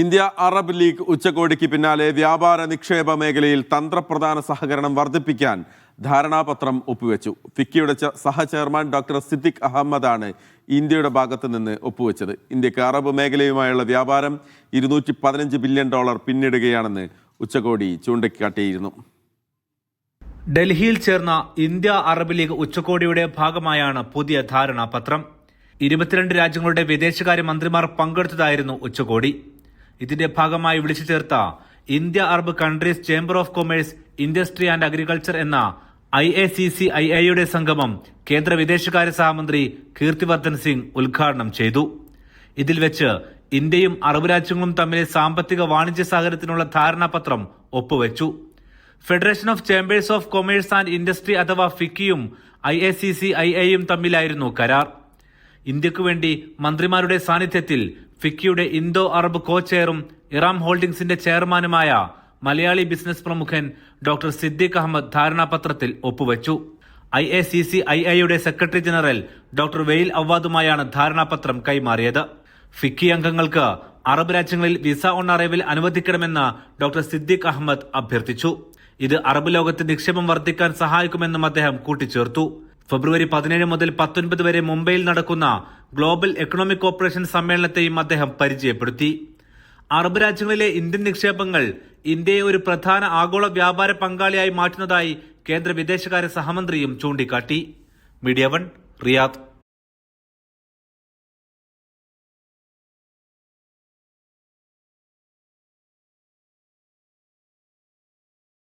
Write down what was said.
India Arab league ഉച്ചകോടിക്ക് പിന്നാലെ വ്യാപാര നിക്ഷേപ മേഖലയിൽ തന്ത്രപ്രധാന സഹകരണം വർദ്ധിപ്പിക്കാൻ ധാരണാപത്രം ഒപ്പുവെച്ചു. ഫിക്കിയുടെ സഹചെയർമാൻ ഡോക്ടർ സിദ്ദിഖ് അഹമ്മദാണ് ഇന്ത്യയുടെ ഭാഗത്ത് നിന്ന് ഒപ്പുവെച്ചത്. ഇന്ത്യക്ക് അറബ് മേഖലയുമായുള്ള വ്യാപാരം $215 ബില്യൺ പിന്നിടുകയാണെന്ന് ഉച്ചകോടി ചൂണ്ടിക്കാട്ടിയിരുന്നു. ഡൽഹിയിൽ ചേർന്ന ഇന്ത്യ അറബ് ലീഗ് ഉച്ചകോടിയുടെ ഭാഗമായാണ് പുതിയ ധാരണാപത്രം. 22 രാജ്യങ്ങളുടെ വിദേശകാര്യ മന്ത്രിമാർ പങ്കെടുത്തതായിരുന്നു ഉച്ചകോടി. ഇതിന്റെ ഭാഗമായി വിളിച്ചു ചേർത്ത India Arab countries chamber of commerce, industry and agriculture എന്ന IACCIIയുടെ സംഗമം കേന്ദ്ര വിദേശകാര്യ സഹമന്ത്രി കീർത്തിവർദ്ധൻ സിംഗ് ഉദ്ഘാടനം ചെയ്തു. ഇതിൽ വെച്ച് ഇന്ത്യയും അറബ് രാജ്യങ്ങളും തമ്മിലെ സാമ്പത്തിക വാണിജ്യ സഹകരണത്തിനുള്ള ധാരണാപത്രം ഒപ്പുവെച്ചു. Federation of chambers of commerce and industry അഥവാ ഫിക്കിയും IACCIIയും തമ്മിലായിരുന്നു കരാർ. ഇന്ത്യക്കു വേണ്ടി മന്ത്രിമാരുടെ സാന്നിധ്യത്തിൽ ഫിക്കിയുടെ ഇന്തോ അറബ് കോ ചെയറും ഇറാം ഹോൾഡിംഗ്സിന്റെ ചെയർമാനുമായ മലയാളി ബിസിനസ് പ്രമുഖൻ ഡോക്ടർ സിദ്ദിഖ് അഹമ്മദ് ധാരണാപത്രത്തിൽ ഒപ്പുവെച്ചു. IACCIIയുടെ സെക്രട്ടറി ജനറൽ ഡോക്ടർ വെയിൽ അവ്വാദുമായാണ് ധാരണാപത്രം കൈമാറിയത്. ഫിക്കി അംഗങ്ങൾക്ക് അറബ് രാജ്യങ്ങളിൽ വിസ ഓൺ അറൈവൽ അനുവദിക്കണമെന്ന് ഡോക്ടർ സിദ്ദിഖ് അഹമ്മദ് അഭ്യർത്ഥിച്ചു. ഇത് അറബ് ലോകത്ത് നിക്ഷേപം വർദ്ധിക്കാൻ സഹായിക്കുമെന്നും അദ്ദേഹം കൂട്ടിച്ചേർത്തു. ഫെബ്രുവരി 17 മുതൽ 19 വരെ മുംബൈയിൽ നടക്കുന്ന ഗ്ലോബൽ എക്കണോമിക് കോർപ്പറേഷൻ സമ്മേളനത്തെയും അദ്ദേഹം പരിചയപ്പെടുത്തി. അറബ് രാജ്യങ്ങളിലെ ഇന്ത്യൻ നിക്ഷേപങ്ങൾ ഇന്ത്യയെ ഒരു പ്രധാന ആഗോള വ്യാപാര പങ്കാളിയായി മാറ്റുന്നതായി കേന്ദ്ര വിദേശകാര്യ സഹമന്ത്രിയും ചൂണ്ടിക്കാട്ടി. Media 1 Riyadh.